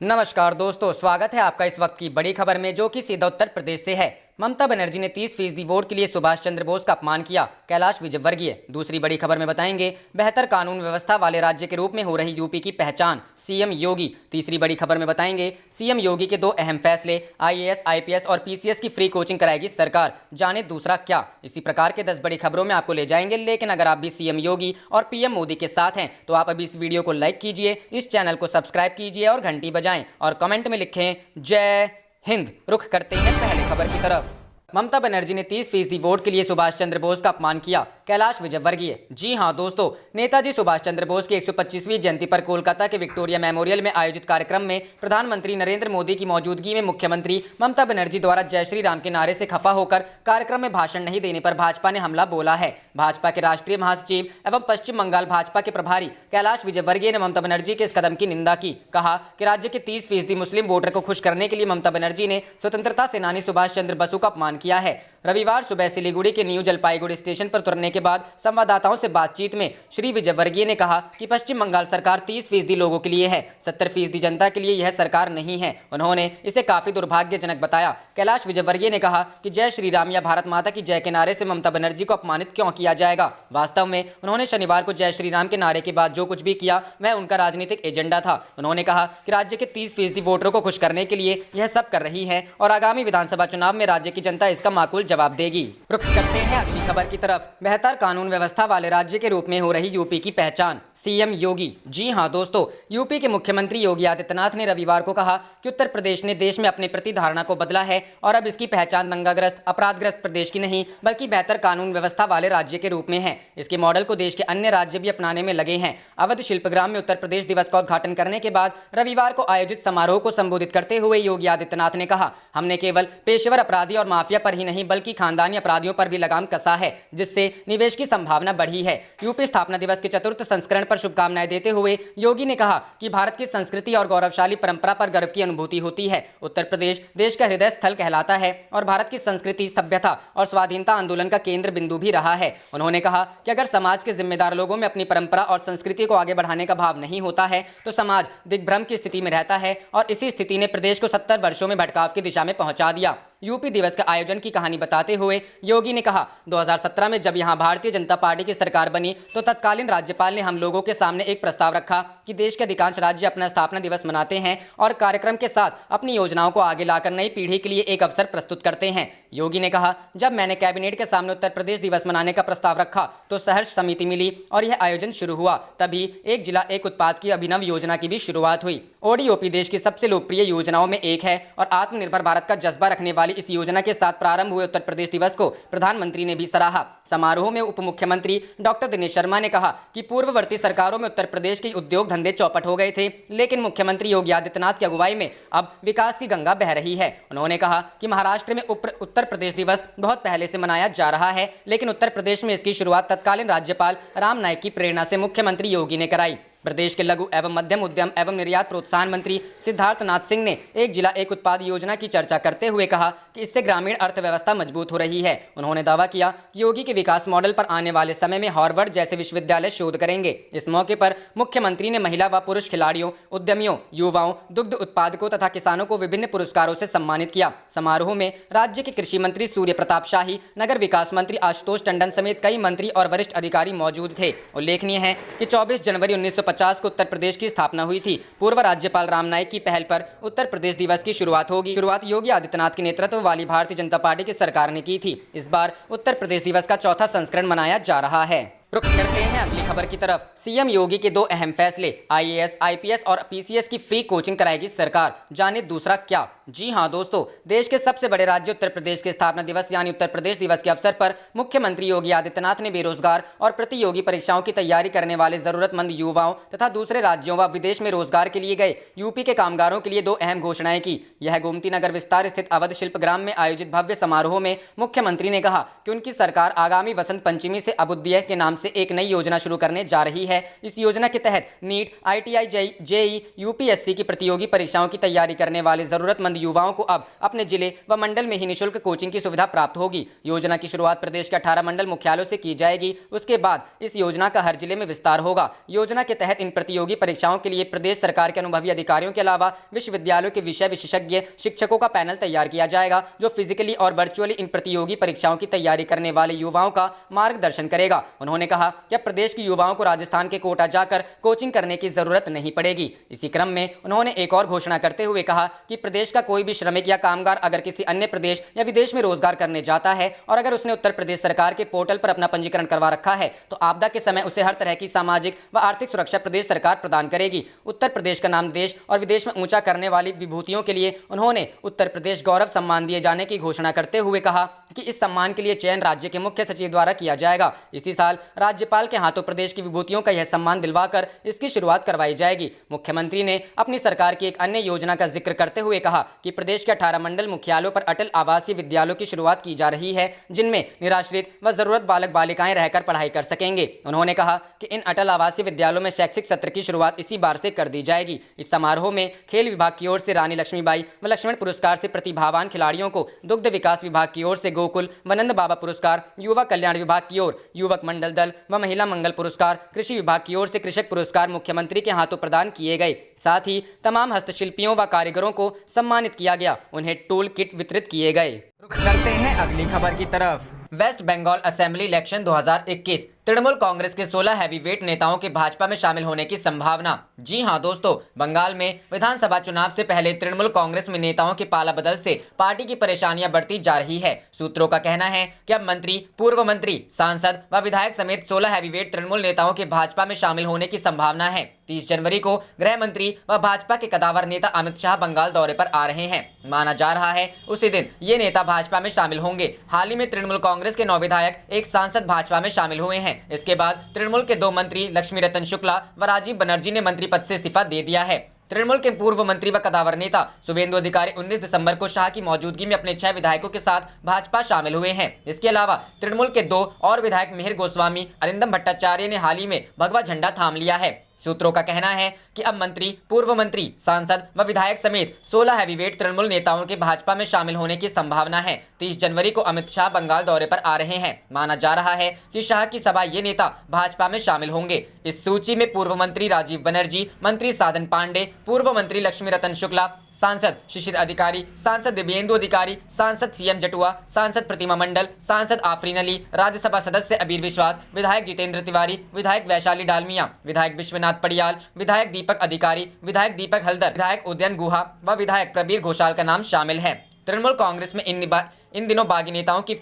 नमस्कार दोस्तों, स्वागत है आपका इस वक्त की बड़ी खबर में, जो कि सीधा उत्तर प्रदेश से है। ममता बनर्जी ने 30% वोट के लिए सुभाष चंद्र बोस का अपमान किया, कैलाश विजयवर्गीय। दूसरी बड़ी खबर में बताएंगे बेहतर कानून व्यवस्था वाले राज्य के रूप में हो रही यूपी की पहचान, सीएम योगी। तीसरी बड़ी खबर में बताएंगे सीएम योगी के 2 अहम फैसले, आईएएस आईपीएस और पीसीएस की फ्री कोचिंग कराएगी सरकार, जाने दूसरा क्या। इसी प्रकार के 10 बड़ी खबरों में आपको ले जाएंगे। लेकिन अगर आप भी सीएम योगी और पीएम मोदी के साथ हैं तो आप अभी इस वीडियो को लाइक कीजिए, इस चैनल को सब्सक्राइब कीजिए और घंटी बजाएं और कमेंट में लिखें जय हिंद। रुख करते हैं पहले खबर की तरफ। ममता बनर्जी ने 30% वोट के लिए सुभाष चंद्र बोस का अपमान किया, कैलाश विजयवर्गीय। जी हां दोस्तों, नेताजी सुभाष चंद्र बोस की 125वीं जयंती पर कोलकाता के विक्टोरिया मेमोरियल में आयोजित कार्यक्रम में प्रधानमंत्री नरेंद्र मोदी की मौजूदगी में मुख्यमंत्री ममता बनर्जी द्वारा जय श्री राम के नारे से खफा होकर कार्यक्रम में भाषण नहीं देने पर भाजपा ने हमला बोला है। भाजपा के राष्ट्रीय महासचिव एवं पश्चिम बंगाल भाजपा के प्रभारी कैलाश विजयवर्गीय ने ममता बनर्जी के इस कदम की निंदा की। कहा कि राज्य के 30% मुस्लिम वोटर को खुश करने के लिए ममता बनर्जी ने स्वतंत्रता सेनानी सुभाष चंद्र बसु का अपमान किया है। रविवार सुबह सिलीगुड़ी के न्यू जलपाईगुड़ी स्टेशन पर उतरने के बाद संवाददाताओं से बातचीत में श्री विजयवर्गीय ने कहा कि पश्चिम बंगाल सरकार 30% लोगों के लिए है, 70% जनता के लिए यह सरकार नहीं है। उन्होंने इसे काफी दुर्भाग्यजनक बताया। कैलाश विजयवर्गीय ने कहा कि जय श्री राम या भारत माता की जय के नारे से ममता बनर्जी को अपमानित क्यों किया जाएगा। वास्तव में उन्होंने शनिवार को जय श्री राम के नारे के बाद जो कुछ भी किया वह उनका राजनीतिक एजेंडा था। उन्होंने कहा कि राज्य के 30% वोटरों को खुश करने के लिए यह सब कर रही है और आगामी विधानसभा चुनाव में राज्य की जनता इसका माकूल जवाब देगी। रुख करते हैं अगली खबर की तरफ। बेहतर कानून व्यवस्था वाले राज्य के रूप में हो रही यूपी की पहचान, सीएम योगी। जी हां दोस्तों, यूपी के मुख्यमंत्री योगी आदित्यनाथ ने रविवार को कहा कि उत्तर प्रदेश ने देश में अपनी प्रतिधारणा को बदला है और अब इसकी पहचान दंगाग्रस्त अपराधग्रस्त प्रदेश की नहीं बल्कि बेहतर कानून व्यवस्था वाले राज्य के रूप में है। इसके मॉडल को देश के अन्य राज्य भी अपनाने में लगे हैं। अवध शिल्पग्राम में उत्तर प्रदेश दिवस का उद्घाटन करने के बाद रविवार को आयोजित समारोह को संबोधित करते हुए योगी आदित्यनाथ ने कहा, हमने केवल पेशेवर अपराधी और माफिया पर ही नहीं बल्कि खानदानी अपराधियों पर भी लगाम कसा है, जिससे निवेश की संभावना बढ़ी है। यूपी स्थापना दिवस के 4th संस्करण पर शुभकामनाएं देते हुए योगी ने कहा कि भारत की संस्कृति और गौरवशाली परंपरा पर गर्व की अनुभूति होती है। उत्तर प्रदेश देश का हृदय स्थल कहलाता है और भारत की संस्कृति, सभ्यता और स्वाधीनता आंदोलन का केंद्र बिंदु भी रहा है। उन्होंने कहा कि अगर समाज के जिम्मेदार लोगों में अपनी परंपरा और संस्कृति को आगे बढ़ाने का भाव नहीं होता है तो समाज दिग्भ्रम की स्थिति में रहता है और इसी स्थिति ने प्रदेश को 70 वर्षों में भटकाव की दिशा में पहुंचा दिया। यूपी दिवस के आयोजन की कहानी बताते हुए योगी ने कहा, 2017 में जब यहां भारतीय जनता पार्टी की सरकार बनी तो तत्कालीन राज्यपाल ने हम लोगों के सामने एक प्रस्ताव रखा कि देश के अधिकांश राज्य अपना स्थापना दिवस मनाते हैं और कार्यक्रम के साथ अपनी योजनाओं को आगे लाकर नई पीढ़ी के लिए एक अवसर प्रस्तुत करते हैं। योगी ने कहा, जब मैंने कैबिनेट के सामने उत्तर प्रदेश दिवस मनाने का प्रस्ताव रखा तो सहर्ष समिति मिली और यह आयोजन शुरू हुआ। तभी एक जिला एक उत्पाद की अभिनव योजना की भी शुरुआत हुई। ओडीओपी देश की सबसे लोकप्रिय योजनाओं में एक है और आत्मनिर्भर भारत का जज्बा रखने वाली इस योजना के साथ प्रारंभ हुए उत्तर प्रदेश दिवस को प्रधानमंत्री ने भी सराहा। समारोह में उप मुख्यमंत्री डॉक्टर दिनेश शर्मा ने कहा कि पूर्ववर्ती सरकारों में उत्तर प्रदेश के उद्योग धंधे चौपट हो गए थे, लेकिन मुख्यमंत्री योगी आदित्यनाथ की अगुवाई में अब विकास की गंगा बह रही है। उन्होंने कहा कि महाराष्ट्र में उत्तर प्रदेश दिवस बहुत पहले से मनाया जा रहा है, लेकिन उत्तर प्रदेश में इसकी शुरुआत तत्कालीन राज्यपाल राम नाईक की प्रेरणा से मुख्यमंत्री योगी ने कराई। प्रदेश के लघु एवं मध्यम उद्यम एवं निर्यात प्रोत्साहन मंत्री सिद्धार्थ नाथ सिंह ने एक जिला एक उत्पाद योजना की चर्चा करते हुए कहा कि इससे ग्रामीण अर्थव्यवस्था मजबूत हो रही है। उन्होंने दावा किया कि योगी के विकास मॉडल पर आने वाले समय में हार्वर्ड जैसे विश्वविद्यालय शोध करेंगे। इस मौके पर मुख्यमंत्री ने महिला व पुरुष खिलाड़ियों, उद्यमियों, युवाओं, दुग्ध उत्पादकों तथा किसानों को विभिन्न पुरस्कारों से सम्मानित किया। समारोह में राज्य के कृषि मंत्री सूर्य प्रताप शाही, नगर विकास मंत्री आशुतोष टंडन समेत कई मंत्री और वरिष्ठ अधिकारी मौजूद थे। उल्लेखनीय है कि 24 जनवरी 1950 को उत्तर प्रदेश की स्थापना हुई थी। पूर्व राज्यपाल राम नाईक की पहल पर उत्तर प्रदेश दिवस की शुरुआत योगी आदित्यनाथ के नेतृत्व वाली भारतीय जनता पार्टी की सरकार ने की थी। इस बार उत्तर प्रदेश दिवस का 4था संस्करण मनाया जा रहा है। रुख करते हैं अगली खबर की तरफ। सीएम योगी के 2 अहम फैसले, आईएएस आईपीएस और पीसीएस की फ्री कोचिंग कराएगी सरकार, जाने दूसरा क्या। जी हां दोस्तों, देश के सबसे बड़े राज्य उत्तर प्रदेश के स्थापना दिवस यानी उत्तर प्रदेश दिवस के अवसर पर मुख्यमंत्री योगी आदित्यनाथ ने बेरोजगार और प्रतियोगी परीक्षाओं की तैयारी करने वाले जरूरतमंद युवाओं तथा दूसरे राज्यों व विदेश में रोजगार के लिए गए यूपी के कामगारों के लिए 2 अहम घोषणाएं की। यह गोमती नगर विस्तार स्थित अवध शिल्पग्राम में आयोजित भव्य समारोह में मुख्यमंत्री ने कहा कि उनकी सरकार आगामी वसंत पंचमी से अभ्युदय के नाम नाम से एक नई योजना शुरू करने जा रही है। इस योजना के तहत नीट, ITI, JEE, UPSC की प्रतियोगी परीक्षाओं की तैयारी करने वाले जरूरतमंद युवाओं को अब अपने जिले व मंडल में ही निःशुल्क कोचिंग की सुविधा प्राप्त होगी। योजना की शुरुआत प्रदेश के 18 मंडल मुख्यालयों से की जाएगी। उसके बाद इस योजना का हर जिले में विस्तार होगा। योजना के तहत इन प्रतियोगी परीक्षाओं के लिए प्रदेश सरकार के अनुभवी अधिकारियों के अलावा विश्वविद्यालयों के विषय विशेषज्ञ शिक्षकों का पैनल तैयार किया जाएगा, जो फिजिकली और वर्चुअली इन प्रतियोगी परीक्षाओं की तैयारी करने वाले युवाओं का मार्गदर्शन करेगा। उन्होंने कहा कि अब प्रदेश के युवाओं को राजस्थान के कोटा जाकर कोचिंग करने की जरूरत नहीं पड़ेगी। इसी क्रम में उन्होंने एक और घोषणा करते हुए कहा कि प्रदेश का कोई भी श्रमिक या कामगार अगर किसी अन्य प्रदेश या विदेश में रोजगार करने जाता है और अगर उसने उत्तर प्रदेश सरकार के पोर्टल पर अपना पंजीकरण करवा रखा है तो आपदा के समय उसे हर तरह की सामाजिक व आर्थिक सुरक्षा प्रदेश सरकार प्रदान करेगी। उत्तर प्रदेश का नाम देश और विदेश में ऊंचा करने वाली विभूतियों के लिए उन्होंने उत्तर प्रदेश गौरव सम्मान दिए जाने की घोषणा करते हुए कहा कि इस सम्मान के लिए चयन राज्य के मुख्य सचिव द्वारा किया जाएगा। इसी साल राज्यपाल के हाथों प्रदेश की विभूतियों का यह सम्मान दिलवाकर इसकी शुरुआत करवाई जाएगी। मुख्यमंत्री ने अपनी सरकार की एक अन्य योजना का जिक्र करते हुए कहा कि प्रदेश के 18 मंडल मुख्यालयों पर अटल आवासीय विद्यालयों की शुरुआत की जा रही है, जिनमें निराश्रित व जरूरत बालक बालिकाएं रहकर पढ़ाई कर सकेंगे। उन्होंने कहा कि इन अटल आवासीय विद्यालयों में शैक्षिक सत्र की शुरुआत इसी बार से कर दी जाएगी। इस समारोह में खेल विभाग की ओर से रानी लक्ष्मीबाई व लक्ष्मण पुरस्कार से प्रतिभावान खिलाड़ियों को, दुग्ध विकास विभाग की ओर से गोकुल व नंद बाबा पुरस्कार, युवा कल्याण विभाग की ओर युवक मंडल दल व महिला मंगल पुरस्कार, कृषि विभाग की ओर से कृषक पुरस्कार मुख्यमंत्री के हाथों प्रदान किए गए। साथ ही तमाम हस्तशिल्पियों व कारीगरों को सम्मानित किया गया। उन्हें टूल किट वितरित किए गए। रुख करते हैं अगली खबर की तरफ। West Bengal assembly election 2021, Trinamool Congress के 16 हैवीवेट नेताओं के भाजपा में शामिल होने की संभावना। जी हां दोस्तों, बंगाल में विधानसभा चुनाव से पहले तृणमूल कांग्रेस में नेताओं के पाला बदल से पार्टी की परेशानियां बढ़ती जा रही है। सूत्रों का कहना है कि अब मंत्री, पूर्व मंत्री, सांसद व विधायक समेत 16 हैवीवेट तृणमूल नेताओं के भाजपा में शामिल होने की संभावना है। 30 जनवरी को गृह मंत्री व भाजपा के कदावर नेता अमित शाह बंगाल दौरे पर आ रहे हैं। माना जा रहा है उसी दिन ये नेता भाजपा में शामिल होंगे। हाल ही में तृणमूल कांग्रेस के 9 विधायक, एक सांसद भाजपा में शामिल हुए हैं। इसके बाद तृणमूल के 2 मंत्री लक्ष्मी रतन शुक्ला व राजीव बनर्जी ने मंत्री पद से इस्तीफा दे दिया है। तृणमूल के पूर्व मंत्री व कदावर नेता शुभेंदु अधिकारी 19 दिसंबर को शाह की मौजूदगी में अपने 6 विधायकों के साथ भाजपा शामिल हुए हैं। इसके अलावा तृणमूल के 2 और विधायक मिहिर गोस्वामी, अरिंदम भट्टाचार्य ने हाल ही में भगवा झंडा थाम लिया है। सूत्रों का कहना है कि अब मंत्री, पूर्व मंत्री, सांसद व विधायक समेत 16 हैवीवेट तृणमूल नेताओं के भाजपा में शामिल होने की संभावना है। 30 जनवरी को अमित शाह बंगाल दौरे पर आ रहे हैं। माना जा रहा है कि शाह की सभा ये नेता भाजपा में शामिल होंगे। इस सूची में पूर्व मंत्री राजीव बनर्जी, मंत्री साधन पांडे, पूर्व मंत्री लक्ष्मी रतन शुक्ला, सांसद शिशिर अधिकारी, सांसद दिव्येंदु अधिकारी, सांसद CM जटुआ, सांसद प्रतिमा मंडल, सांसद आफरीन अली, राज्यसभा सदस्य अबीर विश्वास, विधायक जितेंद्र तिवारी, विधायक वैशाली डालमिया, विधायक विश्वनाथ पडियाल, विधायक दीपक अधिकारी, विधायक दीपक हल्दर, विधायक उदयन गुहा व विधायक प्रबीर घोषाल का नाम शामिल है। तृणमूल कांग्रेस में इन दिनों बागी नेताओं की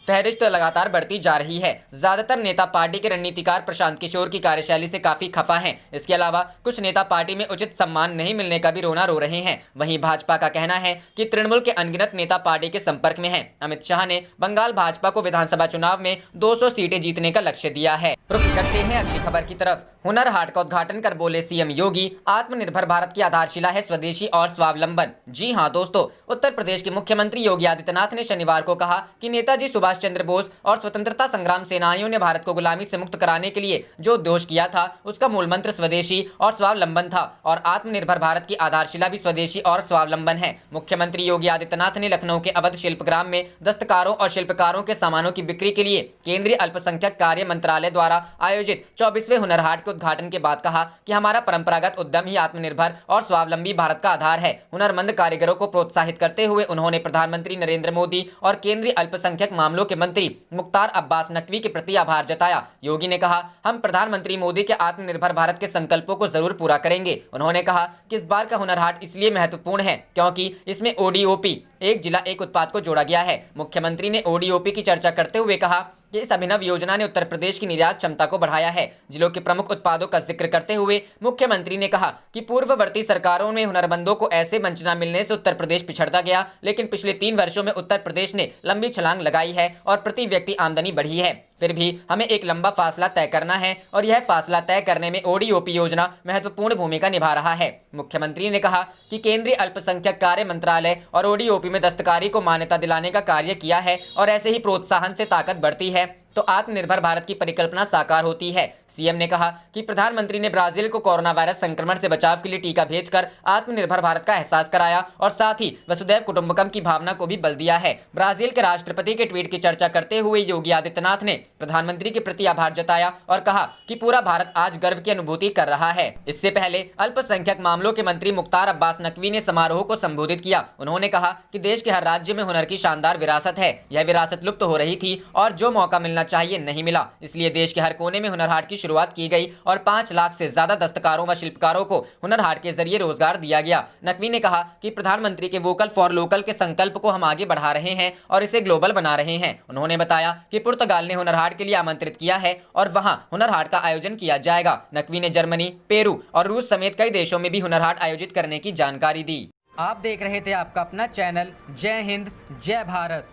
फहरिस्त लगातार बढ़ती जा रही है। ज्यादातर नेता पार्टी के रणनीतिकार प्रशांत किशोर की कार्यशैली से काफी खफा हैं। इसके अलावा कुछ नेता पार्टी में उचित सम्मान नहीं मिलने का भी रोना रो रहे हैं। वहीं भाजपा का कहना है कि तृणमूल के अनगिनत नेता पार्टी के संपर्क में हैं। अमित शाह ने बंगाल भाजपा को विधानसभा चुनाव में 200 सीटें जीतने का लक्ष्य दिया है। रुख करते हैं अगली खबर की तरफ। हुनर हाट का उद्घाटन कर बोले CM योगी, आत्मनिर्भर भारत की आधारशिला है स्वदेशी और स्वावलंबन। जी हां दोस्तों, उत्तर प्रदेश के मुख्यमंत्री योगी आदित्यनाथ ने शनिवार को कहा कि नेताजी सुभाष चंद्र बोस और स्वतंत्रता संग्राम सेनानियों ने भारत को गुलामी से मुक्त कराने के लिए जो उद्घोष किया था, उसका मूल मंत्र स्वदेशी और स्वावलंबन था और आत्मनिर्भर भारत की आधारशिला भी स्वदेशी और स्वावलंबन है। मुख्यमंत्री योगी आदित्यनाथ ने लखनऊ के अवध शिल्पग्राम में दस्तकारों और शिल्पकारों के सामानों की बिक्री के लिए केंद्रीय अल्पसंख्यक कार्य मंत्रालय द्वारा आयोजित 24वें हुनर हाट के उद्घाटन के बाद कहा कि हमारा परंपरागत उद्यम ही आत्मनिर्भर और स्वावलंबी भारत का आधार है। हुनरमंद कारीगरों को प्रोत्साहित करते हुए उन्होंने प्रधानमंत्री नरेंद्र मोदी और केंद्रीय अल्पसंख्यक मामलों के मंत्री मुख्तार अब्बास नकवी के प्रति आभार जताया। योगी ने कहा, हम प्रधानमंत्री मोदी के आत्मनिर्भर भारत के संकल्पों को जरूर पूरा करेंगे। उन्होंने कहा कि इस बार का हुनर हाट इसलिए महत्वपूर्ण है क्योंकि इसमें ODOP, एक जिला एक उत्पाद को जोड़ा गया है। मुख्यमंत्री ने ODOP की चर्चा करते हुए कहा कि इस अभिनव योजना ने उत्तर प्रदेश की निर्यात क्षमता को बढ़ाया है। जिलों के प्रमुख उत्पादों का जिक्र करते हुए मुख्यमंत्री ने कहा कि पूर्ववर्ती सरकारों में हुनरमंदों को ऐसे मंच न मिलने से उत्तर प्रदेश पिछड़ता गया, लेकिन पिछले 3 वर्षों में उत्तर प्रदेश ने लंबी छलांग लगाई है और प्रति व्यक्ति आमदनी बढ़ी है। फिर भी हमें एक लंबा फासला तय करना है और यह फासला तय करने में ODOP योजना महत्वपूर्ण भूमिका निभा रहा है। मुख्यमंत्री ने कहा कि केंद्रीय अल्पसंख्यक कार्य मंत्रालय और ODOP में दस्तकारी को मान्यता दिलाने का कार्य किया है और ऐसे ही प्रोत्साहन से ताकत बढ़ती है। तो आत्मनिर्भर भारत की परिकल्पना साकार होती है। सीएम ने कहा कि प्रधानमंत्री ने ब्राजील को कोरोना वायरस संक्रमण से बचाव के लिए टीका भेजकर आत्मनिर्भर भारत का एहसास कराया और साथ ही वसुधैव कुटुंबकम की भावना को भी बल दिया है। ब्राजील के राष्ट्रपति के ट्वीट की चर्चा करते हुए योगी आदित्यनाथ ने प्रधानमंत्री के प्रति आभार जताया और कहा कि पूरा भारत आज गर्व की अनुभूति कर रहा है। इससे पहले अल्पसंख्यक मामलों के मंत्री मुख्तार अब्बास नकवी ने समारोह को संबोधित किया। उन्होंने कहा कि देश के हर राज्य में हुनर की शानदार विरासत है। यह विरासत लुप्त हो रही थी और जो मौका मिलना चाहिए नहीं मिला, इसलिए देश के हर कोने में हुनर हाट की शुरुआत की गई और 5 लाख से ज्यादा दस्तकारों व शिल्पकारों को हुनर हाट के जरिए रोजगार दिया गया। नकवी ने कहा कि प्रधानमंत्री के वोकल फॉर लोकल के संकल्प को हम आगे बढ़ा रहे हैं और इसे ग्लोबल बना रहे हैं। उन्होंने बताया कि पुर्तगाल ने हुनर हाट के लिए आमंत्रित किया है और वहां हुनर हाट का आयोजन किया जाएगा। नकवी ने जर्मनी, पेरू और रूस समेत कई देशों में भी हुनर हाट आयोजित करने की जानकारी दी। आप देख रहे थे आपका अपना चैनल जय हिंद जय भारत।